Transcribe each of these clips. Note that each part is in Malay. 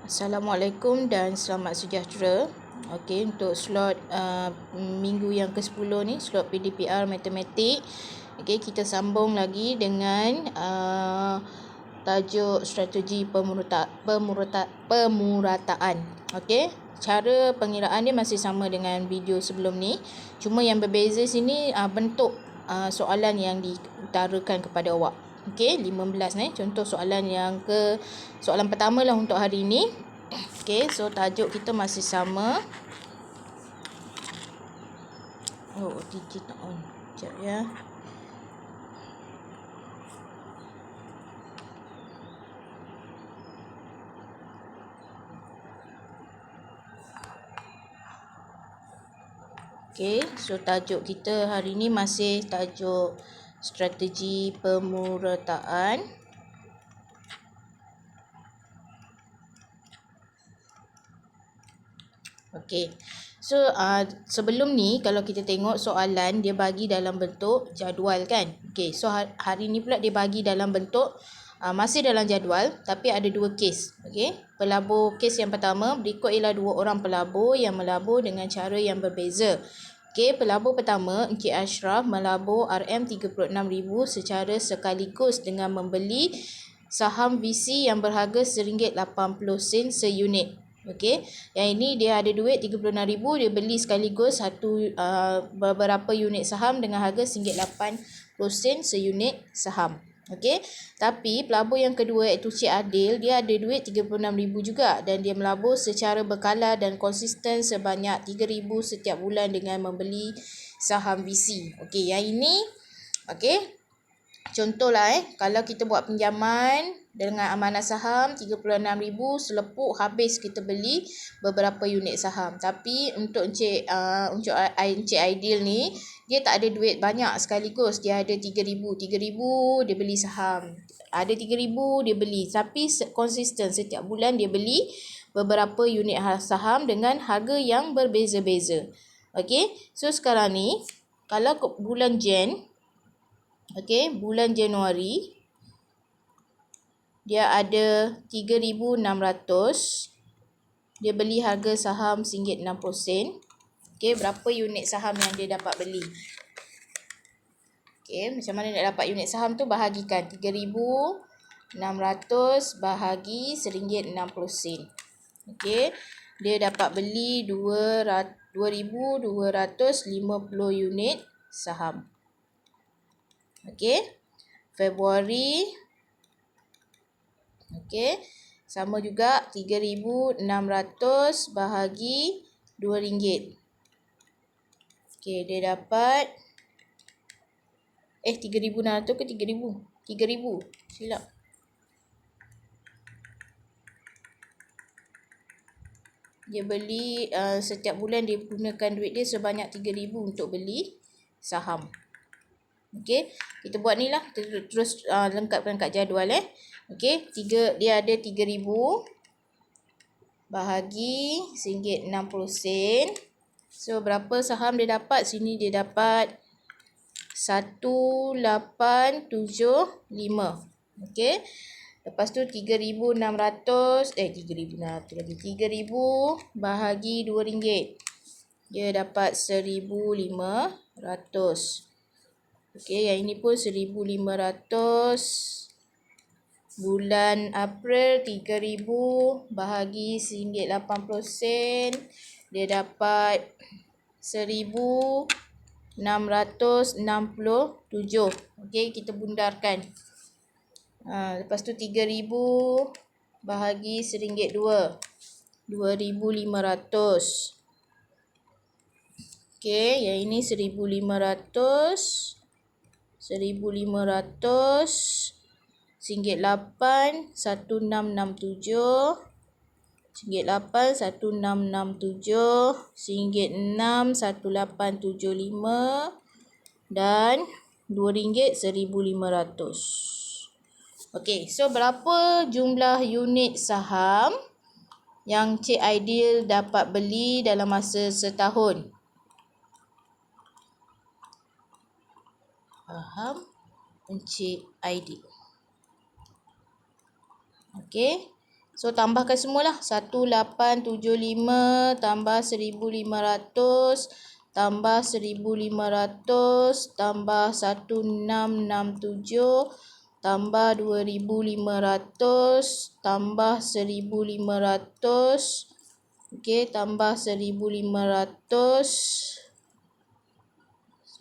Assalamualaikum dan selamat sejahtera. Okey, untuk slot minggu yang ke-10 ni, slot PDPR Matematik. Okey, kita sambung lagi dengan tajuk strategi pemurataan. Okey, cara pengiraan dia masih sama dengan video sebelum ni. Cuma yang berbeza sini bentuk soalan yang diutarakan kepada awak. Okey, 15 ni contoh soalan soalan pertama lah untuk hari ni. Okey, so tajuk kita masih sama. Oh, OTG tak on. Sekejap ya. Okey, so tajuk kita hari ni masih tajuk strategi pemurataan. Okey. So sebelum ni kalau kita tengok soalan dia bagi dalam bentuk jadual kan. Okey, so hari ni pula dia bagi dalam bentuk masih dalam jadual tapi ada dua kes. Okey. Pelabur kes yang pertama, berikut ialah dua orang pelabur yang melabur dengan cara yang berbeza. Okey, pelabur pertama, Encik Ashraf melabur RM36,000 secara sekaligus dengan membeli saham VC yang berharga RM1.80 seunit. Okey, yang ini dia ada duit RM36,000, dia beli sekaligus beberapa unit saham dengan harga RM1.80 seunit saham. Okey, tapi pelabur yang kedua iaitu Cik Adil, dia ada duit RM36,000 juga dan dia melabur secara berkala dan konsisten sebanyak RM3,000 setiap bulan dengan membeli saham VC. Okey, yang ini okey, contohlah kalau kita buat pinjaman dengan amanah saham RM36,000, selepuk habis kita beli beberapa unit saham. Tapi untuk Encik Aidil ni, dia tak ada duit banyak sekaligus. Dia ada RM3,000 dia beli saham. Ada RM3,000 dia beli. Tapi konsisten setiap bulan dia beli beberapa unit saham dengan harga yang berbeza-beza. Okey, so sekarang ni kalau bulan bulan Januari dia ada RM3,600. Dia beli harga saham RM1.60. Okey, berapa unit saham yang dia dapat beli? Okey, macam mana nak dapat unit saham tu? Bahagikan RM3,600 bahagi RM1.60. Okey, dia dapat beli 2,250 unit saham. Okey, Februari. Okey, sama juga RM3,600 bahagi RM2. Okey, dia dapat RM3,600 ke RM3,000? RM3,000. Silap. Dia beli setiap bulan dia gunakan duit dia sebanyak RM3,000 untuk beli saham. Okey, kita buat ni lah. Kita terus lengkapkan kat jadual Okey, dia ada RM3,000 bahagi RM1.60. So, berapa saham dia dapat? Sini dia dapat 1875. Okey. Lepas tu 3,600 lagi 3,000 bahagi RM2. Dia dapat 1,500. Okey, yang ini pun 1,500. Bulan April 3,000 bahagi RM1.80. Dia dapat 1,667. Okey, kita bundarkan. Lepas tu 3,000 bahagi RM1.2. 2,500. Okey, yang ini 1,500. 1,500. RM1.8 1667. RM1.8 1667. RM6 1875 dan RM2 RM1,500. Okey, so berapa jumlah unit saham yang Cik Aidil dapat beli dalam masa setahun? Faham Encik Aidil? Okey, So tambahkan semualah. 1875 tambah 1500 tambah 1500 tambah 1667 tambah 2500 tambah 1500. Okey, tambah 1500,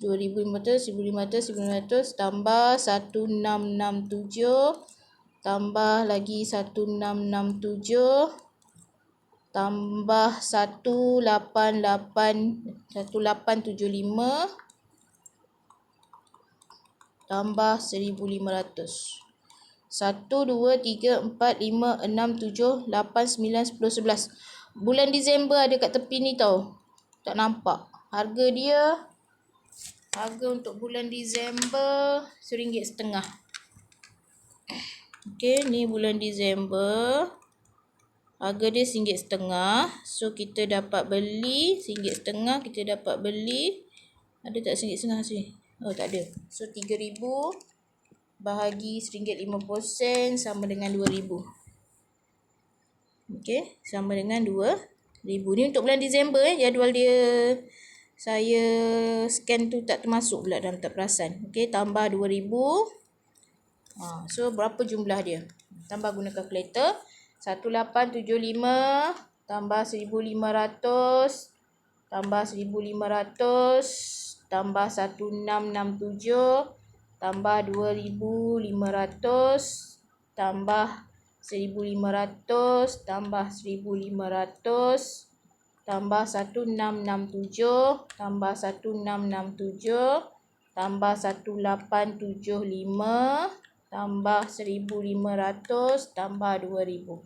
2500, 1500, 1500 tambah 1667 tambah lagi 1667 tambah 1875 tambah 1500. 1, 2, 3, 4, 5, 6, 7, 8, 9, 10, 11. Bulan Disember ada kat tepi ni tau. Tak nampak. Harga untuk bulan Disember RM1.50. Okey, ni bulan Disember. Harga dia RM1.50. So kita dapat beli RM1.50, kita dapat beli. Ada tak RM1.50 sini? Oh, tak ada. So 3,000 bahagi RM1.50 sama dengan RM2,000. Okey, sama dengan RM2,000. Ni untuk bulan Disember jadual dia saya scan tu tak termasuk pula dalam tak perasan. Okey, tambah RM2,000. So berapa jumlah dia? Tambah guna kalkulator. 1875 tambah 1500 tambah 1500 tambah 1667 tambah 2500 tambah 1500 tambah 1500 tambah 1667 tambah 1667 tambah 1875 tambah 1500 tambah 2000.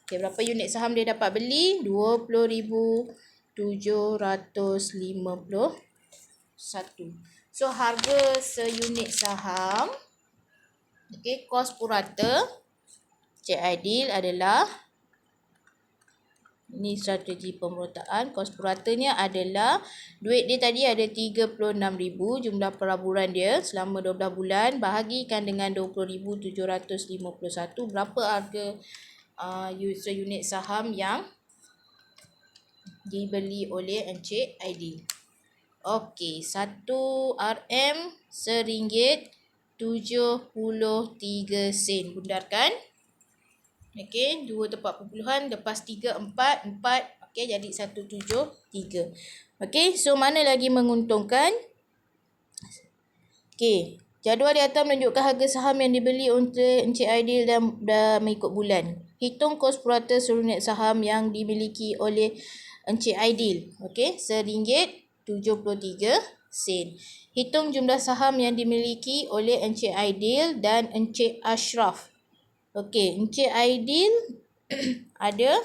Okey, berapa unit saham dia dapat beli? 20,751. So harga seunit saham, okey, kos purata Encik Aidil adalah, ini strategi pemerotaan. Kos puratanya adalah, duit dia tadi ada 36,000, jumlah pelaburan dia selama 12 bulan, bahagikan dengan 20,751. Berapa harga seunit saham yang dibeli oleh Encik Aidil? Okey, 1 RM RM1.73. Bundarkan. Okey, 2 tempat perpuluhan, lepas 3, 4, 4. Okey, jadi 173. Okey, so mana lagi menguntungkan? Okey, jadual di atas menunjukkan harga saham yang dibeli oleh Encik Aidil dan mengikut bulan. Hitung kos purata seluruh unit saham yang dimiliki oleh Encik Aidil. Okey, RM1.73. Hitung jumlah saham yang dimiliki oleh Encik Aidil dan Encik Ashraf. Okey, Encik Aidil ada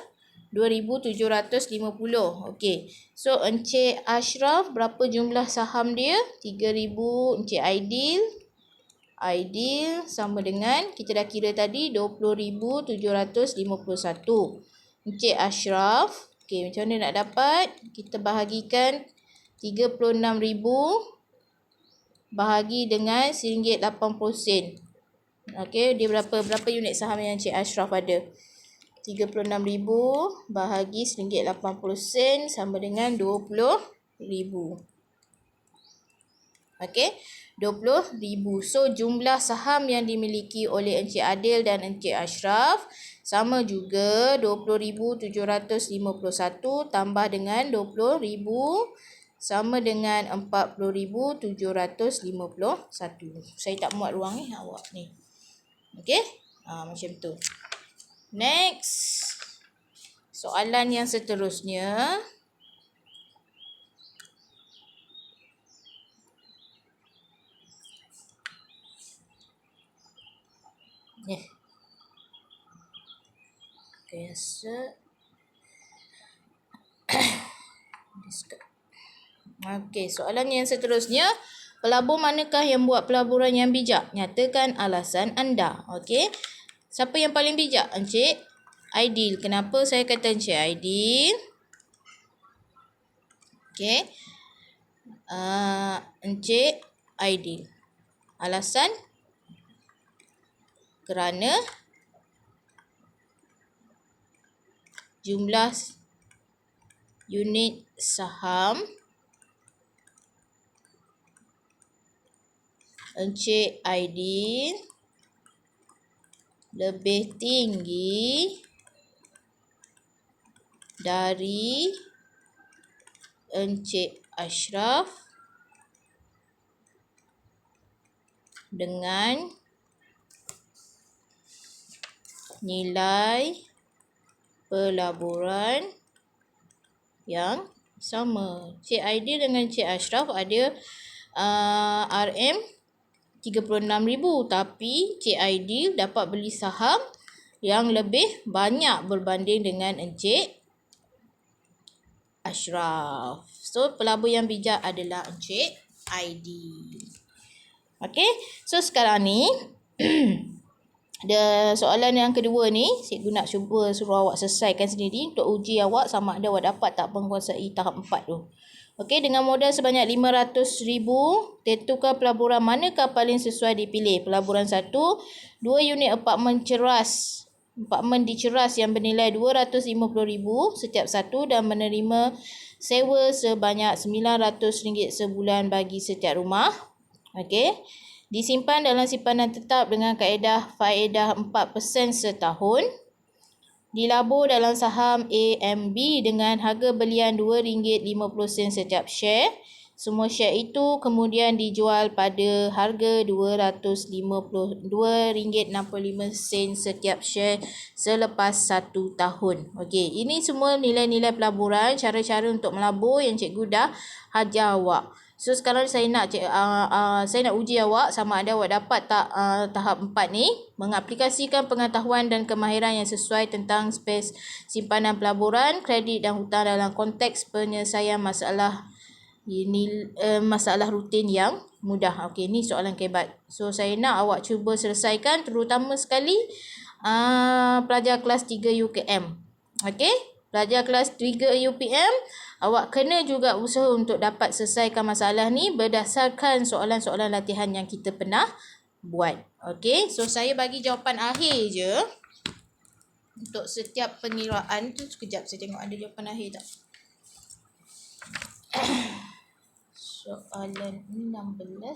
2,750. Okey, so Encik Ashraf berapa jumlah saham dia? 3,000. Encik Aidil sama dengan, kita dah kira tadi, 20,751. Encik Ashraf, okey, macam mana nak dapat? Kita bahagikan 36,000 bahagi dengan RM1.80. Okey, dia berapa unit saham yang Encik Ashraf ada? 36,000 bahagi RM1.80 sama dengan 20,000. Okey, 20,000. So jumlah saham yang dimiliki oleh Encik Aidil dan Encik Ashraf sama juga 20,751 tambah dengan 20,000 sama dengan 40,751. Saya tak muat ruang ni awak ni. Okey, macam tu. Next, soalan yang seterusnya. Okay, Okey, soalan yang seterusnya. Pelabur manakah yang buat pelaburan yang bijak? Nyatakan alasan anda. Okey. Siapa yang paling bijak? Encik Aidil. Kenapa saya kata Encik Aidil? Okey. Encik Aidil. Alasan? Kerana jumlah unit saham Encik Aidil lebih tinggi dari Encik Ashraf dengan nilai pelaburan yang sama. Encik Aidil dengan Encik Ashraf ada RM 36,000, tapi Encik Aidil dapat beli saham yang lebih banyak berbanding dengan Encik Ashraf. So, pelabur yang bijak adalah Encik Aidil. Okey, so sekarang ni soalan yang kedua ni, cikgu nak cuba suruh awak selesaikan sendiri untuk uji awak sama ada awak dapat tak menguasai tahap 4 tu. Okey, dengan modal sebanyak 500,000, tentukan pelaburan manakah paling sesuai dipilih. Pelaburan 1, 2 unit apartmen diceras yang bernilai 250,000 setiap satu dan menerima sewa sebanyak RM900 sebulan bagi setiap rumah. Okey. Disimpan dalam simpanan tetap dengan kaedah faedah 4% setahun. Dilabur dalam saham AMB dengan harga belian RM2.50 setiap share. Semua share itu kemudian dijual pada harga RM265 setiap share selepas 1 tahun. Okey, ini semua nilai-nilai pelaburan, cara-cara untuk melabur yang cikgu dah ajar awak. So sekarang saya nak uji awak sama ada awak dapat tak tahap 4 ni, mengaplikasikan pengetahuan dan kemahiran yang sesuai tentang space simpanan pelaburan, kredit dan hutang dalam konteks penyelesaian masalah masalah rutin yang mudah. Okey, ni soalan kebat. So saya nak awak cuba selesaikan, terutama sekali pelajar kelas 3 UKM. Okey, pelajar kelas 3 UPM, awak kena juga usaha untuk dapat selesaikan masalah ni berdasarkan soalan-soalan latihan yang kita pernah buat. Okey, so saya bagi jawapan akhir je untuk setiap pengiraan tu. Sekejap saya tengok ada jawapan akhir tak. Soalan 16.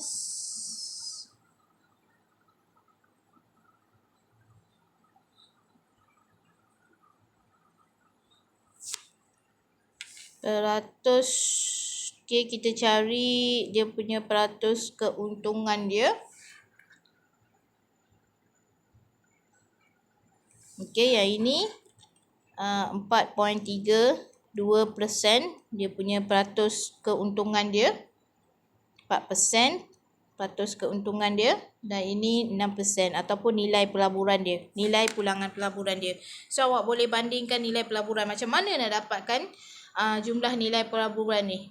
Peratus, okay, kita cari dia punya peratus keuntungan dia. Okey, yang ini 4.32% dia punya peratus keuntungan dia. 4% peratus keuntungan dia, dan ini 6% ataupun nilai pelaburan dia, nilai pulangan pelaburan dia. So awak boleh bandingkan nilai pelaburan, macam mana nak dapatkan jumlah nilai pelaburan ni.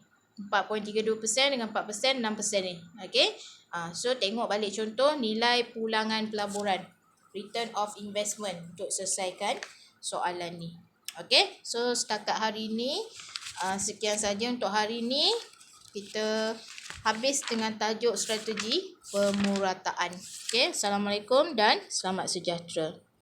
4.32% dengan 4%, 6% ni. Okey. So tengok balik contoh nilai pulangan pelaburan, return of investment, untuk selesaikan soalan ni. Okey. So setakat hari ni sekian saja untuk hari ni. Kita habis dengan tajuk strategi pemurataan. Okey. Assalamualaikum dan selamat sejahtera.